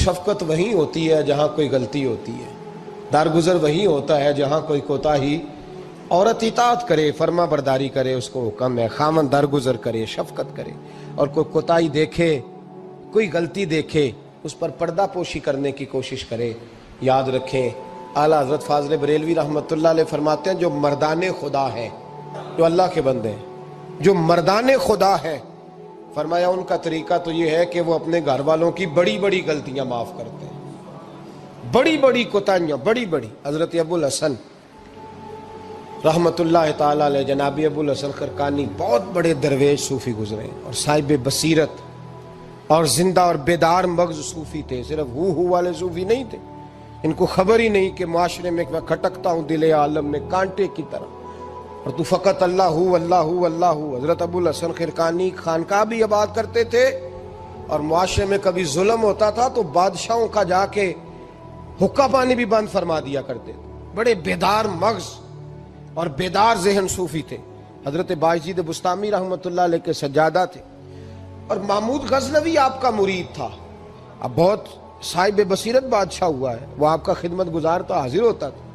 شفقت وہیں ہوتی ہے جہاں کوئی غلطی ہوتی ہے، درگزر وہیں ہوتا ہے جہاں کوئی کوتاہی۔ عورت اطاعت کرے، فرما برداری کرے، اس کو حکم ہے، خامن درگزر کرے، شفقت کرے، اور کوئی کوتاہی دیکھے، کوئی غلطی دیکھے، اس پر پردہ پوشی کرنے کی کوشش کرے۔ یاد رکھیں اعلیٰ حضرت فاضل بریلوی رحمۃ اللہ علیہ فرماتے ہیں جو مردان خدا ہیں، جو اللہ کے بندے ہیں، جو مردان خدا ہیں، فرمایا ان کا طریقہ تو یہ ہے کہ وہ اپنے گھر والوں کی بڑی بڑی غلطیاں معاف کرتے ہیں، بڑی بڑی کوتاہیاں، بڑی بڑی۔ حضرت ابو الحسن رحمۃ اللہ تعالیٰ علیہ، جناب ابو الحسن خرقانی بہت بڑے درویش صوفی گزرے اور صاحب بصیرت اور زندہ اور بیدار مغز صوفی تھے، صرف ہو والے صوفی نہیں تھے۔ ان کو خبر ہی نہیں کہ معاشرے میں میں کھٹکتا ہوں دل عالم میں کانٹے کی طرح، اور تو فقط اللہ ہو اللہ ہو اللہ ہو۔ حضرت ابو الحسن خرقانی خانقاہ بھی آباد کرتے تھے، اور معاشرے میں کبھی ظلم ہوتا تھا تو بادشاہوں کا جا کے حقہ پانی بھی بند فرما دیا کرتے تھے۔ بڑے بیدار مغز اور بیدار ذہن صوفی تھے۔ حضرت باجید بستامی رحمۃ اللہ علیہ کے سجادہ تھے، اور محمود غزنوی آپ کا مرید تھا۔ اب بہت صاحب بصیرت بادشاہ ہوا ہے، وہ آپ کا خدمت گزار تو حاضر ہوتا تھا۔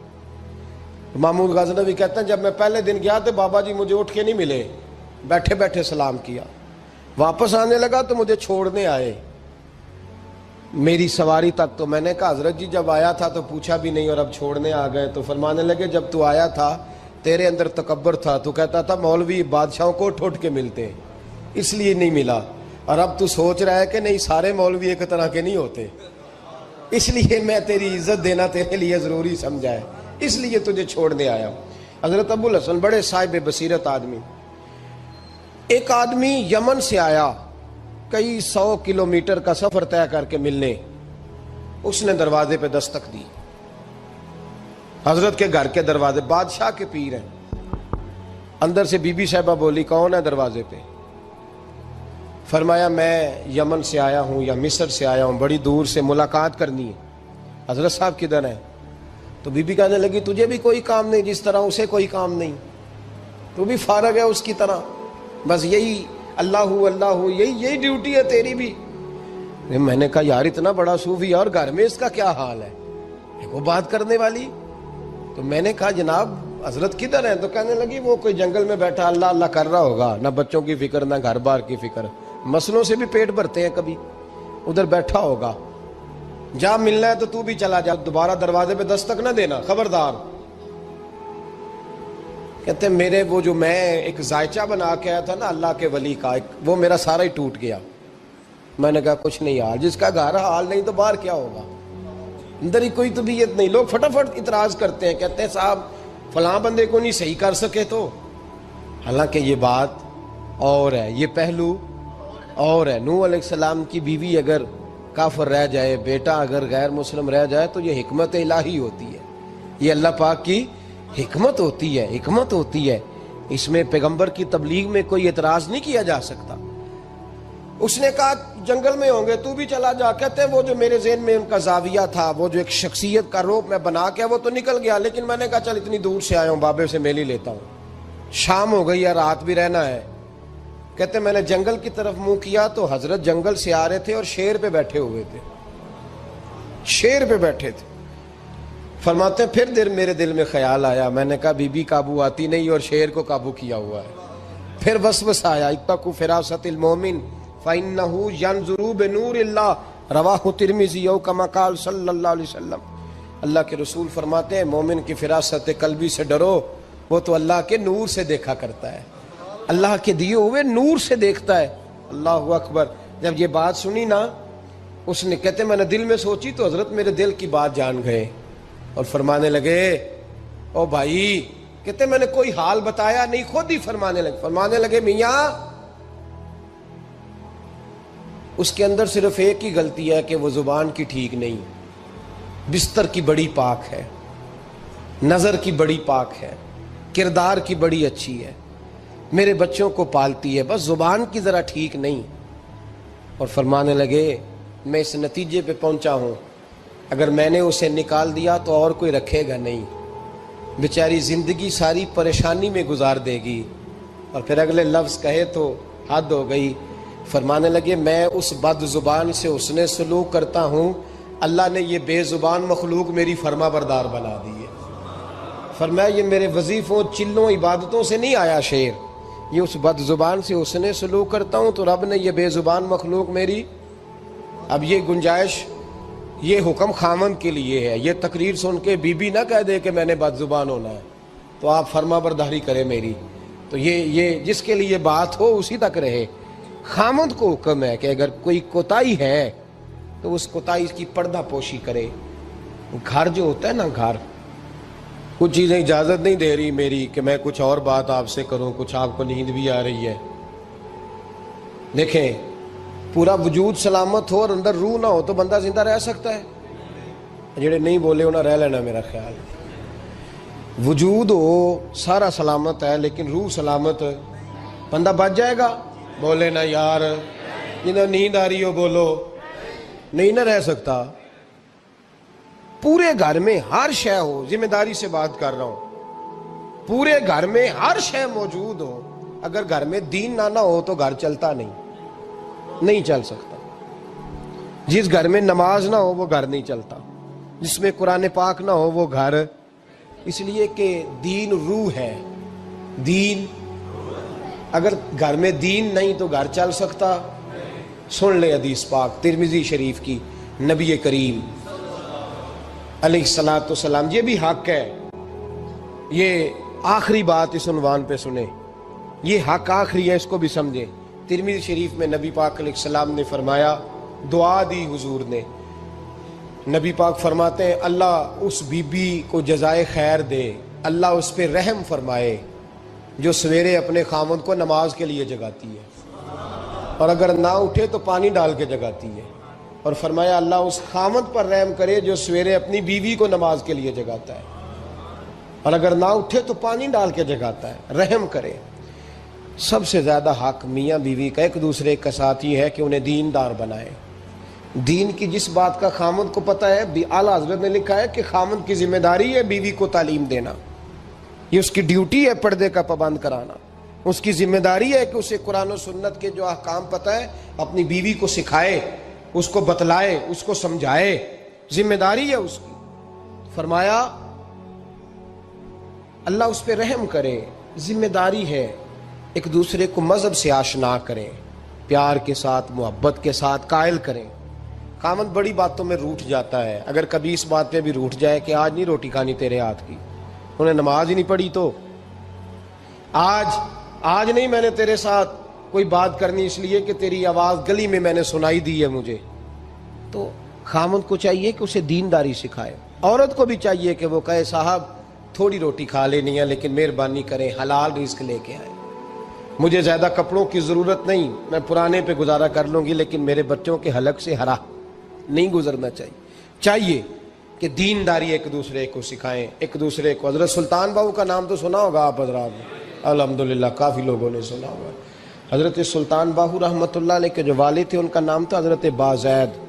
محمود غزنوی کہتے ہیں جب میں پہلے دن گیا تو بابا جی مجھے اٹھ کے نہیں ملے، بیٹھے بیٹھے سلام کیا، واپس آنے لگا تو مجھے چھوڑنے آئے میری سواری تک، تو میں نے کہا حضرت جی جب آیا تھا تو پوچھا بھی نہیں اور اب چھوڑنے آ گئے۔ تو فرمانے لگے جب تو آیا تھا تیرے اندر تکبر تھا، تو کہتا تھا مولوی بادشاہوں کو اٹھ اٹھ کے ملتے ہیں اس لیے نہیں ملا، اور اب تو سوچ رہا ہے کہ نہیں سارے مولوی ایک طرح کے نہیں ہوتے، اس لیے میں تیری عزت دینا تیرے لیے ضروری سمجھا ہے، اس لیے تجھے چھوڑنے آیا ہوں۔ حضرت ابو الحسن بڑے صاحب بصیرت آدمی۔ ایک آدمی یمن سے آیا کئی 100 کلومیٹر کا سفر طے کر کے ملنے، اس نے دروازے پہ دستک دی، حضرت کے گھر کے دروازے، بادشاہ کے پیر ہیں۔ اندر سے بی بی صاحبہ بولی کون ہے دروازے پہ؟ فرمایا میں یمن سے آیا ہوں یا مصر سے آیا ہوں، بڑی دور سے ملاقات کرنی ہے۔ حضرت صاحب کدھر ہیں؟ تو بی بی کہنے لگی تجھے بھی کوئی کام نہیں جس طرح اسے کوئی کام نہیں، تو بھی فارغ ہے اس کی طرح، بس یہی اللہ ہو اللہ ہو، یہی ڈیوٹی ہے تیری بھی۔ میں نے کہا یار اتنا بڑا صوفی اور گھر میں اس کا کیا حال ہے، وہ بات کرنے والی۔ تو میں نے کہا جناب حضرت کدھر ہیں؟ تو کہنے لگی وہ کوئی جنگل میں بیٹھا اللہ اللہ کر رہا ہوگا، نہ بچوں کی فکر نہ گھر بار کی فکر، مسئلوں سے بھی پیٹ بھرتے ہیں کبھی، ادھر بیٹھا ہوگا، جا ملنا ہے تو تو بھی چلا جا، دوبارہ دروازے پہ دستک نہ دینا خبردار۔ کہتے ہیں میرے وہ جو میں ایک ذائچہ بنا کے آیا تھا نا اللہ کے ولی کا، وہ میرا سارا ہی ٹوٹ گیا۔ میں نے کہا کچھ نہیں حال، جس کا گھر حال نہیں تو باہر کیا ہوگا، اندر ہی کوئی طبیعت نہیں۔ لوگ فٹافٹ اعتراض کرتے ہیں، کہتے ہیں صاحب فلاں بندے کو نہیں صحیح کر سکے تو، حالانکہ یہ بات اور ہے، یہ پہلو اور ہے۔ نوح علیہ السلام کی بیوی اگر کافر رہ جائے، بیٹا اگر غیر مسلم رہ جائے تو یہ حکمت الہی ہوتی ہے، یہ اللہ پاک کی حکمت ہوتی ہے، حکمت ہوتی ہے۔ اس میں پیغمبر کی تبلیغ میں کوئی اعتراض نہیں کیا جا سکتا۔ اس نے کہا جنگل میں ہوں گے تو بھی چلا جا۔ کہتے ہیں وہ جو میرے ذہن میں ان کا زاویہ تھا، وہ جو ایک شخصیت کا روپ میں بنا کے وہ تو نکل گیا، لیکن میں نے کہا چل اتنی دور سے آیا ہوں بابے سے میل ہی لیتا ہوں، شام ہو گئی ہے رات بھی رہنا ہے۔ کہتے ہیں میں نے جنگل کی طرف منہ کیا تو حضرت جنگل سے آ رہے تھے اور شیر پہ بیٹھے ہوئے تھے، شیر پہ بیٹھے تھے۔ فرماتے ہیں پھر میرے دل میں خیال آیا، میں نے کہا بی بی قابو آتی نہیں اور شیر کو قابو کیا ہوا ہے۔ پھر وسوسہ آیا اتقوا فراست المومن فإنہ ینظر بنور اللہ، رواہ ترمذی او کما قال صلی اللہ علیہ وسلم۔ اللہ کے رسول فرماتے ہیں مومن کی فراست قلبی سے ڈرو، وہ تو اللہ کے نور سے دیکھا کرتا ہے، اللہ کے دیے ہوئے نور سے دیکھتا ہے۔ اللہ اکبر۔ جب یہ بات سنی نا، اس نے کہتے میں نے دل میں سوچی تو حضرت میرے دل کی بات جان گئے اور فرمانے لگے او بھائی، کہتے میں نے کوئی حال بتایا نہیں، خود ہی فرمانے لگے میاں اس کے اندر صرف ایک ہی غلطی ہے کہ وہ زبان کی ٹھیک نہیں، بستر کی بڑی پاک ہے، نظر کی بڑی پاک ہے، کردار کی بڑی اچھی ہے، میرے بچوں کو پالتی ہے، بس زبان کی ذرا ٹھیک نہیں۔ اور فرمانے لگے میں اس نتیجے پہ پہنچا ہوں اگر میں نے اسے نکال دیا تو اور کوئی رکھے گا نہیں، بیچاری زندگی ساری پریشانی میں گزار دے گی۔ اور پھر اگلے لفظ کہے تو حد ہو گئی۔ فرمانے لگے میں اس بد زبان سے اس نے سلوک کرتا ہوں اللہ نے یہ بے زبان مخلوق میری فرما بردار بنا دی ہے. فرمایا یہ میرے وظیفوں چلوں عبادتوں سے نہیں آیا شعر، یہ اس بد زبان سے اس نے سلوک کرتا ہوں تو رب نے یہ بے زبان مخلوق میری. اب یہ گنجائش، یہ حکم خامند کے لیے ہے. یہ تقریر سن کے بی بی نہ کہہ دے کہ میں نے بد زبان ہونا ہے تو آپ فرما برداری کریں میری. تو یہ جس کے لیے بات ہو اسی تک رہے. خامند کو حکم ہے کہ اگر کوئی کوتاہی ہے تو اس کوتاہی کی پردہ پوشی کرے. گھر جو ہوتا ہے نا، گھر کچھ چیزیں اجازت نہیں دے رہی میری کہ میں کچھ اور بات آپ سے کروں، کچھ آپ کو نیند بھی آ رہی ہے. دیکھیں پورا وجود سلامت ہو اور اندر روح نہ ہو تو بندہ زندہ رہ سکتا ہے؟ جڑے نہیں بولے انہیں رہ لینا میرا خیال. وجود ہو سارا سلامت ہے لیکن روح سلامت، بندہ بچ جائے گا؟ بولے نا یار، جنہیں نیند آ رہی ہو بولو. نہیں نہ رہ سکتا. پورے گھر میں ہر شے ہو، ذمہ داری سے بات کر رہا ہوں، پورے گھر میں ہر شے موجود ہو، اگر گھر میں دین نہ ہو تو گھر چلتا نہیں چل سکتا. جس گھر میں نماز نہ ہو وہ گھر نہیں چلتا، جس میں قرآن پاک نہ ہو وہ گھر. اس لیے کہ دین روح ہے. دین اگر گھر میں دین نہیں تو گھر چل سکتا. سن لے حدیث پاک ترمذی شریف کی، نبی کریم علیہ الصلوۃ والسلام، یہ بھی حق ہے. یہ آخری بات اس عنوان پہ سنیں، یہ حق آخری ہے، اس کو بھی سمجھیں. ترمذی شریف میں نبی پاک علیہ السلام نے فرمایا، دعا دی حضور نے. نبی پاک فرماتے ہیں اللہ اس بی بی کو جزائے خیر دے، اللہ اس پہ رحم فرمائے جو سویرے اپنے خامند کو نماز کے لیے جگاتی ہے اور اگر نہ اٹھے تو پانی ڈال کے جگاتی ہے. اور فرمایا اللہ اس خامند پر رحم کرے جو سویرے اپنی بیوی کو نماز کے لیے جگاتا ہے اور اگر نہ اٹھے تو پانی ڈال کے جگاتا ہے. رحم کرے. سب سے زیادہ حق میاں بیوی کا ایک دوسرے کا ساتھ یہ ہے کہ انہیں دیندار بنائے. دین کی جس بات کا خامند کو پتہ ہے، اعلیٰ حضرت نے لکھا ہے کہ خامند کی ذمہ داری ہے بیوی کو تعلیم دینا. یہ اس کی ڈیوٹی ہے پردے کا پابند کرانا. اس کی ذمہ داری ہے کہ اسے قرآن و سنت کے جو احکام پتہ ہے اپنی بیوی کو سکھائے، اس کو بتلائے، اس کو سمجھائے. ذمہ داری ہے اس کی. فرمایا اللہ اس پہ رحم کرے. ذمہ داری ہے. ایک دوسرے کو مذہب سے آشنا کریں، پیار کے ساتھ محبت کے ساتھ قائل کریں. خامند بڑی باتوں میں روٹھ جاتا ہے، اگر کبھی اس بات پہ بھی روٹھ جائے کہ آج نہیں روٹی کھانی تیرے ہاتھ کی، انہیں نماز ہی نہیں پڑھی تو آج نہیں میں نے تیرے ساتھ کوئی بات کرنی اس لیے کہ تیری آواز گلی میں نے سنائی دی ہے مجھے. تو خامند کو چاہیے کہ اسے دینداری سکھائے. عورت کو بھی چاہیے کہ وہ کہے صاحب تھوڑی روٹی کھا لینی ہے لیکن مہربانی کریں حلال رزق لے کے آئے. مجھے زیادہ کپڑوں کی ضرورت نہیں، میں پرانے پہ گزارا کر لوں گی لیکن میرے بچوں کے حلق سے ہرا نہیں گزرنا چاہیے کہ دینداری ایک دوسرے کو سکھائیں. ایک دوسرے کو. حضرت سلطان باہو کا نام تو سنا ہوگا آپ حضرات نے، الحمدللہ کافی لوگوں نے سنا ہوگا. حضرت سلطان باہو رحمۃ اللہ علیہ کے جو والد تھے ان کا نام تھا حضرت بازید.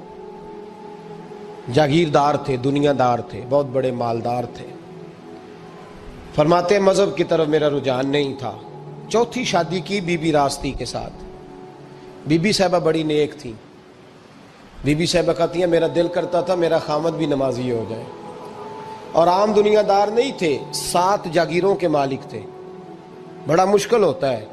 جاگیردار تھے، دنیا دار تھے، بہت بڑے مالدار تھے. فرماتے مذہب کی طرف میرا رجحان نہیں تھا. چوتھی شادی کی بی بی راستی کے ساتھ. بی بی صاحبہ بڑی نیک تھی. بی بی صاحبہ کہتی ہیں میرا دل کرتا تھا میرا خامد بھی نمازی ہو جائے. اور عام دنیا دار نہیں تھے، 7 جاگیروں کے مالک تھے. بڑا مشکل ہوتا ہے.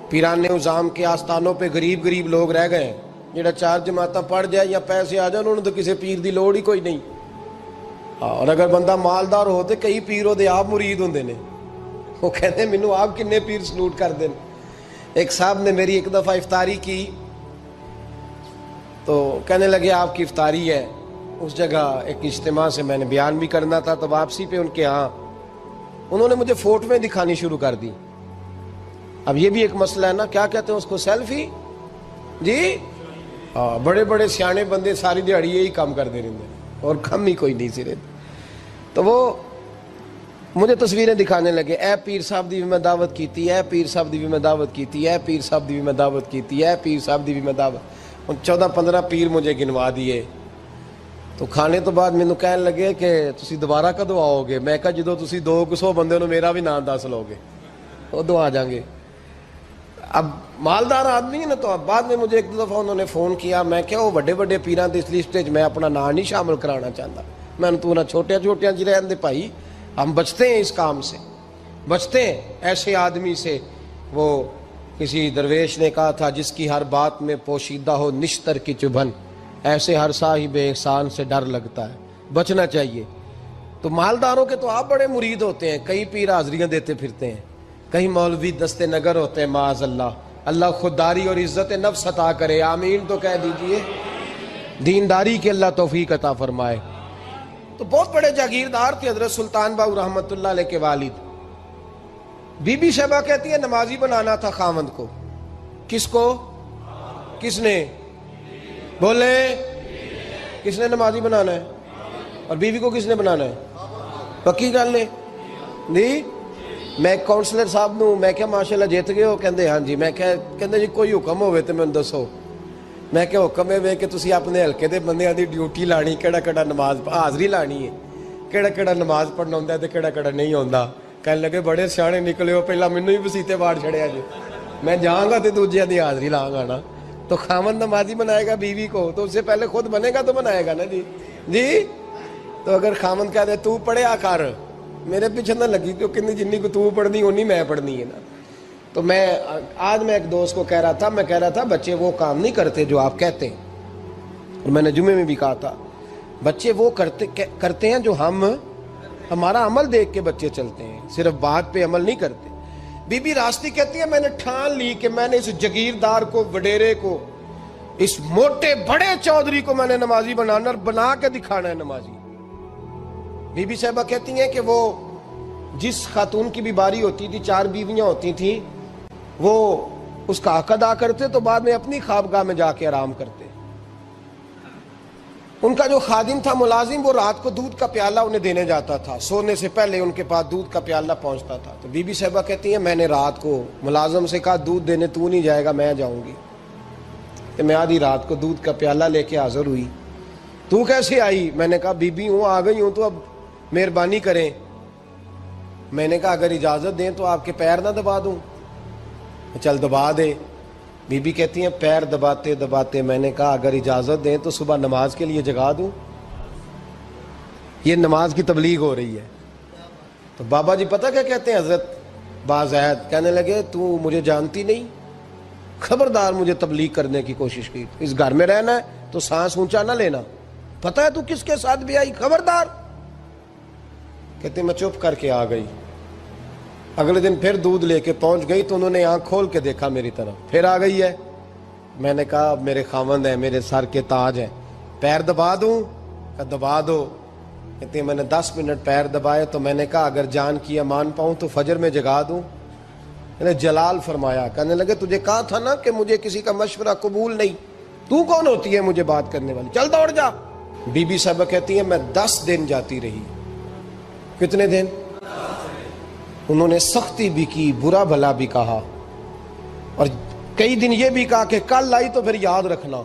پیران نظام کے آستانوں پہ غریب لوگ رہ گئے ہیں جڑا 4 جماعتیں پڑھ جائے یا پیسے آ جائیں انہوں نے تو کسی پیر دی لوڑ ہی کوئی نہیں. اور اگر بندہ مالدار ہو تو کئی پیر دے آپ مرید ہوندے نے. وہ کہتے ہیں مینوں آپ کنے پیر سلوٹ کر دیں. ایک صاحب نے میری ایک دفعہ افطاری کی تو کہنے لگے آپ کی افطاری ہے. اس جگہ ایک اجتماع سے میں نے بیان بھی کرنا تھا تو واپسی پہ ان کے ہاں انہوں نے مجھے فوٹویں دکھانی شروع کر دی. اب یہ بھی ایک مسئلہ ہے نا، کیا کہتے ہیں اس کو، سیلفی. جی بڑے بڑے سیانے بندے ساری دیہڑی یہی کام کرتے رہتے اور کم ہی کوئی نہیں سرے. تو وہ مجھے تصویریں دکھانے لگے. اے پیر صاحب دی بھی میں دعوت کیتی، اے پیر صاحب دی بھی میں دعوت کیتی، اے پیر صاحب دی بھی میں دعوت کیتی، اے پیر صاحب دی بھی میں دعوت. 14-15 پیر مجھے گنوا دیے. تو کھانے تو بعد مینوں کہنے لگے کہ تسی دوبارہ کدو آؤ گے. میں کہا جدو تسی 200 بندے نو میرا بھی نام دس لو گے ادو آ جاؤں گے. اب مالدار آدمی ہے نا، تو اب بعد میں مجھے ایک دو دفعہ انہوں نے فون کیا، میں کیا وہ بڑے بڑے پیران دی اس لسٹ میں اپنا نام نہیں شامل کرانا چاہتا، میں نے تو نہ چھوٹے چھوٹے جی رہن دے بھائی، ہم بچتے ہیں اس کام سے، بچتے ہیں ایسے آدمی سے۔ وہ کسی درویش نے کہا تھا جس کی ہر بات میں پوشیدہ ہو نشتر کی چبھن، ایسے ہر صاحب احسان سے ڈر لگتا ہے، بچنا چاہیے۔ تو مالداروں کے تو آپ بڑے مرید ہوتے ہیں، کئی پیر حاضریاں دیتے پھرتے ہیں، کئی مولوی دستے نگر ہوتے ہیں، معاذ اللہ، اللہ خودداری اور عزت نفس عطا کرے، آمین تو کہہ دیجئے، دینداری کے اللہ توفیق عطا فرمائے۔ تو بہت بڑے جاگیردار تھے حضرت سلطان باہو رحمۃ اللہ علیہ کے والد۔ بی بی شیبہ کہتی ہے نمازی بنانا تھا خاوند کو۔ کس کو؟ کس نے؟ بولے، کس نے نمازی بنانا ہے؟ اور بیوی کو کس نے بنانا ہے؟ پکی گل نے نہیں؟ میں کونسلر صاحب نو میں کیا ماشاءاللہ جیت گئے ہو؟ کہندے ہاں جی۔ میں کہندے جی کوئی حکم ہوئے تو میں دسو۔ میں کہ حکم ہے کہ تسی اپنے ہلکے دے بندیاں دی ڈیوٹی لانی، کیڑا کیڑا نماز حاضری لانی ہے، کیڑا کیڑا نماز پڑھنا ہوندا ہے تے کیڑا کیڑا نہیں ہوندا۔ کہنے لگے بڑے سیانے نکلے ہو، پہلا مینوں ہی وسیتے واڑ چھڑیا جی، میں جاؤں گا تے دوجیاں دی حاضری لاں گا نا۔ تو خاوند نمازی بنائے گا بیوی کو تو اس سے پہلے خود بنے گا تو بنائے گا نا جی۔ جی تو اگر خاوند کہہ دے تو پڑھیا کر، میرے پیچھے نہ لگی کیونکہ جنی کو تو پڑھنی اونی میں پڑھنی ہے نا۔ تو میں آج میں ایک دوست کو کہہ رہا تھا، میں کہہ رہا تھا بچے وہ کام نہیں کرتے جو آپ کہتے ہیں، اور میں نے جمعے میں بھی کہا تھا بچے وہ کرتے ہیں جو ہمارا عمل دیکھ کے بچے چلتے ہیں، صرف بات پہ عمل نہیں کرتے۔ بی بی راستی کہتی ہے میں نے ٹھان لی کہ میں نے اس جگیردار کو، وڈیرے کو، اس موٹے بڑے چودھری کو میں نے نمازی بنانا اور بنا کے دکھانا ہے نمازی۔ بی بی صاحبہ کہتی ہیں کہ وہ جس خاتون کی بھی باری ہوتی تھی، 4 بیویاں ہوتی تھیں، وہ اس کا حق ادا کرتے تو بعد میں اپنی خوابگاہ میں جا کے آرام کرتے۔ ان کا جو خادم تھا ملازم، وہ رات کو دودھ کا پیالہ انہیں دینے جاتا تھا، سونے سے پہلے ان کے پاس دودھ کا پیالہ پہنچتا تھا۔ تو بی بی صاحبہ کہتی ہیں میں نے رات کو ملازم سے کہا دودھ دینے تو نہیں جائے گا، میں جاؤں گی۔ کہ میں آدھی رات کو دودھ کا پیالہ لے کے حاضر ہوئی۔ تو کیسے آئی؟ میں نے کہا بی بی ہوں، آ گئی ہوں، تو اب مہربانی کریں۔ میں نے کہا اگر اجازت دیں تو آپ کے پیر نہ دبا دوں؟ چل دبا دے۔ بی بی کہتی ہیں پیر دباتے دباتے میں نے کہا اگر اجازت دیں تو صبح نماز کے لیے جگا دوں؟ یہ نماز کی تبلیغ ہو رہی ہے۔ تو بابا جی پتہ کیا کہتے ہیں حضرت بازید؟ کہنے لگے تو مجھے جانتی نہیں، خبردار مجھے تبلیغ کرنے کی کوشش کی، اس گھر میں رہنا ہے تو سانس اونچا نہ لینا، پتہ ہے تو کس کے ساتھ بھی آئی، خبردار۔ کہتے میں چپ کر کے آ گئی۔ اگلے دن پھر دودھ لے کے پہنچ گئی تو انہوں نے آنکھ کھول کے دیکھا میری طرف، پھر آ گئی ہے۔ میں نے کہا میرے خاوند ہیں، میرے سر کے تاج ہیں، پیر دبا دوں؟ کہ دبا دو۔ کہتے ہیں میں نے 10 منٹ پیر دبائے تو میں نے کہا اگر جان کی امان پاؤں تو فجر میں جگا دوں؟ میں نے جلال فرمایا۔ کہنے لگے تجھے کہا تھا نا کہ مجھے کسی کا مشورہ قبول نہیں، تو کون ہوتی ہے مجھے بات کرنے والی، چل دوڑ جا۔ بی بی صاحبہ کہتی ہیں میں 10 دن جاتی رہی۔ کتنے دن؟ انہوں نے سختی بھی کی، برا بھلا بھی کہا، اور کئی دن یہ بھی کہا کہ کل آئی تو پھر یاد رکھنا۔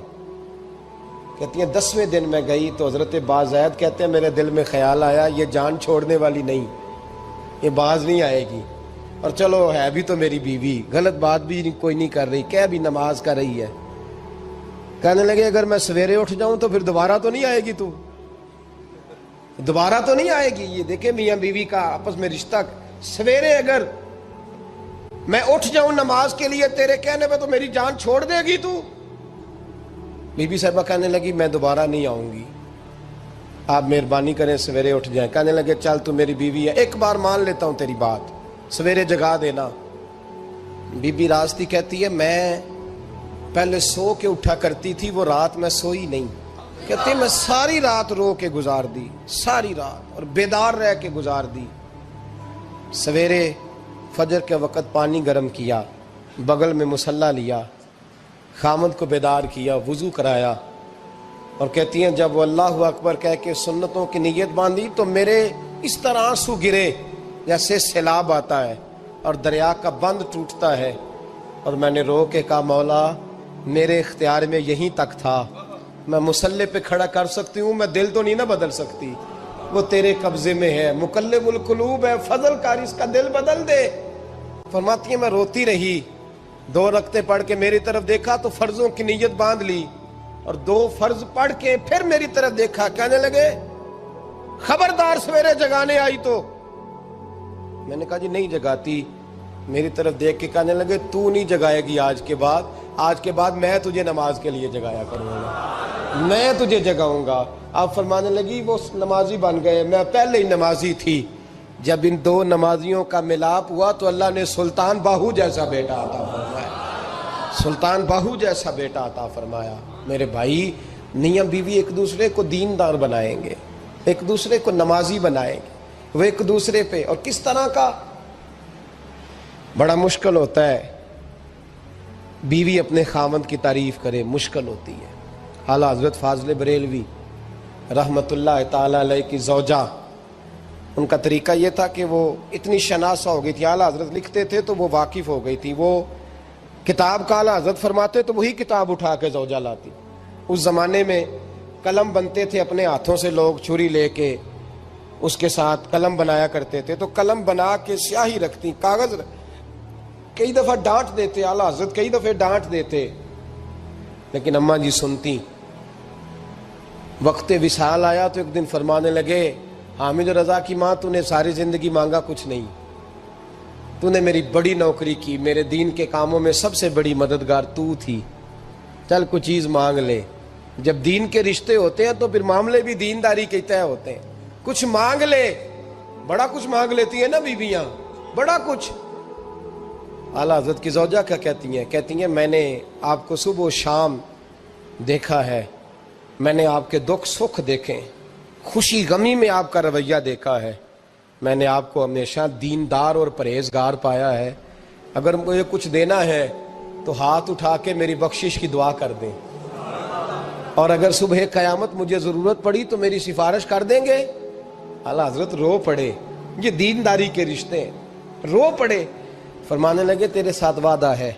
کہتی ہیں 10ویں دن میں گئی تو حضرت بازید کہتے ہیں میرے دل میں خیال آیا یہ جان چھوڑنے والی نہیں، یہ باز نہیں آئے گی، اور چلو ہے بھی تو میری بیوی، غلط بات بھی کوئی نہیں کر رہی، کہہ بھی نماز کر رہی ہے۔ کہنے لگے اگر میں سویرے اٹھ جاؤں تو پھر دوبارہ تو نہیں آئے گی، تو دوبارہ تو نہیں آئے گی۔ یہ دیکھیں میاں بیوی کا آپس میں رشتہ، سویرے اگر میں اٹھ جاؤں نماز کے لیے تیرے کہنے پہ تو میری جان چھوڑ دے گی تو؟ بی بی صاحبہ کہنے لگی میں دوبارہ نہیں آؤں گی، آپ مہربانی کریں سویرے اٹھ جائیں۔ کہنے لگے چل تو میری بیوی ہے، ایک بار مان لیتا ہوں تیری بات، سویرے جگا دینا۔ بی بی راستی کہتی ہے میں پہلے سو کے اٹھا کرتی تھی، وہ رات میں سوئی نہیں، کہتی میں ساری رات رو کے گزار دی، ساری رات، اور بیدار رہ کے گزار دی۔ سویرے فجر کے وقت پانی گرم کیا، بغل میں مصلی لیا، خامد کو بیدار کیا، وضو کرایا، اور کہتی ہیں جب وہ اللہ اکبر کہہ کے سنتوں کی نیت باندھی تو میرے اس طرح آنسو گرے جیسے سیلاب آتا ہے اور دریا کا بند ٹوٹتا ہے، اور میں نے رو کے کہا مولا میرے اختیار میں یہیں تک تھا، میں مصلی پہ کھڑا کر سکتی ہوں، میں دل تو نہیں نہ بدل سکتی، وہ تیرے قبضے میں ہے، مقلب القلوب ہے، فضل کر اس کا دل بدل دے۔ فرماتی ہیں میں روتی رہی، 2 رکعتیں پڑھ کے میری طرف دیکھا تو فرضوں کی نیت باندھ لی، اور 2 فرض پڑھ کے پھر میری طرف دیکھا، کہنے لگے خبردار سویرے جگانے آئی تو۔ میں نے کہا جی نہیں جگاتی۔ میری طرف دیکھ کے کہنے لگے تو نہیں جگائے گی آج کے بعد میں تجھے نماز کے لیے جگایا کروں گا، میں تجھے جگاؤں گا۔ آپ فرمانے لگی وہ نمازی بن گئے، میں پہلے ہی نمازی تھی۔ جب ان 2 نمازیوں کا ملاپ ہوا تو اللہ نے سلطان باہو جیسا بیٹا عطا فرمایا، سلطان باہو جیسا بیٹا عطا فرمایا۔ میرے بھائی، میاں بیوی ایک دوسرے کو دیندار بنائیں گے، ایک دوسرے کو نمازی بنائیں گے، وہ ایک دوسرے پہ، اور کس طرح کا؟ بڑا مشکل ہوتا ہے بیوی اپنے خاوند کی تعریف کرے، مشکل ہوتی ہے۔ اعلیٰ حضرت فاضل بریلوی رحمت اللہ تعالی علیہ کی زوجہ، ان کا طریقہ یہ تھا کہ وہ اتنی شناسہ ہو گئی تھی، اعلیٰ حضرت لکھتے تھے تو وہ واقف ہو گئی تھی، وہ کتاب کا اعلیٰ حضرت فرماتے تو وہی کتاب اٹھا کے زوجہ لاتی۔ اس زمانے میں قلم بنتے تھے اپنے ہاتھوں سے، لوگ چھری لے کے اس کے ساتھ قلم بنایا کرتے تھے، تو قلم بنا کے سیاہی رکھتی، کاغذ کئی دفعہ ڈانٹ دیتے، اعلیٰ حضرت کئی دفعہ ڈانٹ دیتے، لیکن اماں جی سنتی۔ وقت وصال آیا تو ایک دن فرمانے لگے حامد رضا کی ماں، تو نے ساری زندگی مانگا کچھ نہیں، تو نے میری بڑی نوکری کی، میرے دین کے کاموں میں سب سے بڑی مددگار تو تھی، چل کچھ چیز مانگ لے۔ جب دین کے رشتے ہوتے ہیں تو پھر معاملے بھی دینداری کے طے ہوتے ہیں، کچھ مانگ لے۔ بڑا کچھ مانگ لیتی ہیں نا بیویاں، بڑا کچھ۔ اعلیٰ حضرت کی زوجہ کیا کہتی ہیں میں نے آپ کو صبح و شام دیکھا ہے، میں نے آپ کے دکھ سکھ دیکھے، خوشی غمی میں آپ کا رویہ دیکھا ہے، میں نے آپ کو ہمیشہ دیندار اور پرہیزگار پایا ہے، اگر مجھے کچھ دینا ہے تو ہاتھ اٹھا کے میری بخشش کی دعا کر دیں، اور اگر صبح قیامت مجھے ضرورت پڑی تو میری سفارش کر دیں گے۔ اعلیٰ حضرت رو پڑے، یہ دینداری کے رشتے ہیں، رو پڑے۔ فرمانے لگے تیرے ساتھ وعدہ ہے،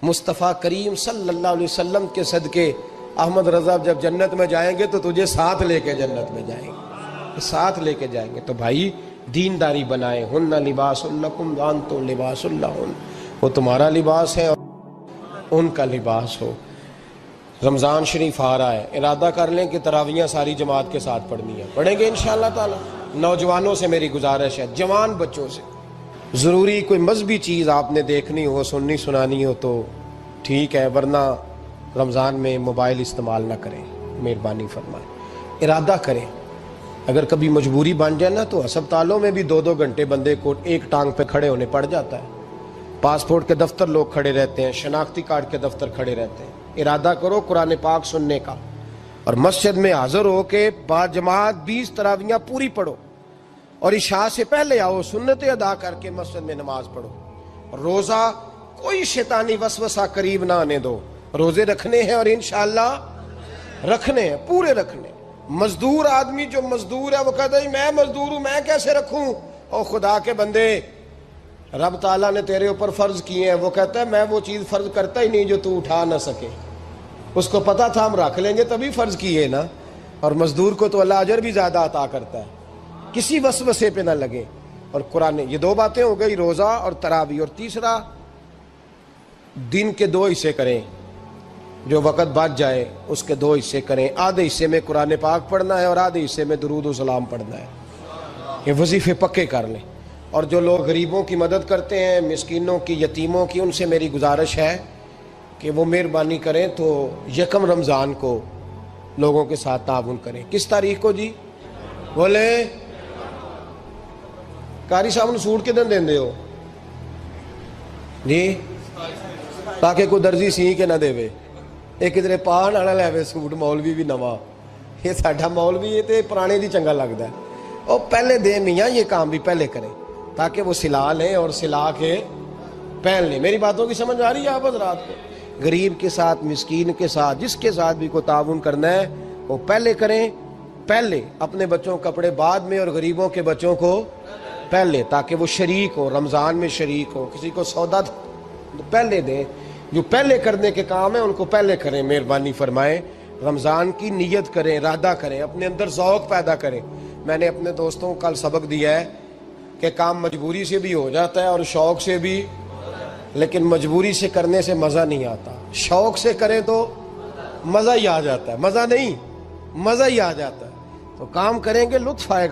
مصطفیٰ کریم صلی اللہ علیہ وسلم کے صدقے احمد رضا جب جنت میں جائیں گے تو تجھے ساتھ لے کے جنت میں جائیں گے، ساتھ لے کے جائیں گے۔ تو بھائی دینداری بنائیں، ہن لباس لکم وانتم لباس لہن، وہ تمہارا لباس ہے اور ان کا لباس ہو۔ رمضان شریف آ رہا ہے، ارادہ کر لیں کہ تراویحیں ساری جماعت کے ساتھ پڑھنی ہے، پڑھیں گے انشاءاللہ تعالی۔ نوجوانوں سے میری گزارش ہے، جوان بچوں سے، ضروری کوئی مذہبی چیز آپ نے دیکھنی ہو، سننی سنانی ہو تو ٹھیک ہے، ورنہ رمضان میں موبائل استعمال نہ کریں، مہربانی فرمائیں، ارادہ کریں۔ اگر کبھی مجبوری بن جائے نا تو ہسپتالوں میں بھی 2-2 گھنٹے بندے کو ایک ٹانگ پہ کھڑے ہونے پڑ جاتا ہے، پاسپورٹ کے دفتر لوگ کھڑے رہتے ہیں، شناختی کارڈ کے دفتر کھڑے رہتے ہیں۔ ارادہ کرو قرآن پاک سننے کا، اور مسجد میں حاضر ہو کے با جماعت 20 تراویحیں پوری پڑھو، اور عشاء سے پہلے آؤ، سنتیں ادا کر کے مسجد میں نماز پڑھو۔ روزہ کوئی شیطانی وسوسہ قریب نہ آنے دو، روزے رکھنے ہیں اور انشاءاللہ رکھنے ہیں، پورے رکھنے ہیں۔ مزدور آدمی جو مزدور ہے وہ کہتا ہے میں مزدور ہوں، میں کیسے رکھوں؟ او خدا کے بندے، رب تعالیٰ نے تیرے اوپر فرض کیے ہیں، وہ کہتا ہے میں وہ چیز فرض کرتا ہی نہیں جو تو اٹھا نہ سکے، اس کو پتا تھا ہم رکھ لیں گے تبھی فرض کیے نا، اور مزدور کو تو اللہ اجر بھی زیادہ عطا کرتا ہے، کسی وسوسے پہ نہ لگے۔ اور قرآن، یہ 2 باتیں ہو گئی، روزہ اور تراویح، اور تیسرا دن کے 2 حصے کریں، جو وقت بچ جائے اس کے 2 حصے کریں، آدھے حصے میں قرآن پاک پڑھنا ہے اور آدھے حصے میں درود و سلام پڑھنا ہے، یہ وظیفے پکے کر لیں۔ اور جو لوگ غریبوں کی مدد کرتے ہیں، مسکینوں کی، یتیموں کی، ان سے میری گزارش ہے کہ وہ مہربانی کریں تو 1 رمضان کو لوگوں کے ساتھ تعاون کریں۔ کس تاریخ کو جی؟ بولے قاری صاحب نے سوٹ کدن دین دے ہو جی، تاکہ کوئی درزی سی کے نہ دے وے، ایک ادھر پاہن آنا لے وے سوٹ، مولوی بھی نواں، یہ ساڈا مولوی یہ تے پرانے دی چنگا لگتا ہے، اور پہلے دے میاں یہ کام بھی پہلے کریں تاکہ وہ سلا لیں اور سلا کے پہن لیں۔ میری باتوں کی سمجھ آ رہی ہے آپ حضرات کو؟ غریب کے ساتھ، مسکین کے ساتھ، جس کے ساتھ بھی کوئی تعاون کرنا ہے وہ پہلے کریں، پہلے اپنے بچوں کو کپڑے بعد میں اور غریبوں کے بچوں کو پہلے، تاکہ وہ شریک ہو، رمضان میں شریک ہو، کسی کو سودا پہلے دیں، جو پہلے کرنے کے کام ہیں ان کو پہلے کریں، مہربانی فرمائیں۔ رمضان کی نیت کریں، ارادہ کریں، اپنے اندر ذوق پیدا کریں۔ میں نے اپنے دوستوں کو کل سبق دیا ہے کہ کام مجبوری سے بھی ہو جاتا ہے اور شوق سے بھی، لیکن مجبوری سے کرنے سے مزہ نہیں آتا. شوق سے کریں تو مزہ ہی آ جاتا ہے, مزہ نہیں, مزہ ہی آ جاتا ہے. تو کام کریں گے, لطف آئے گا.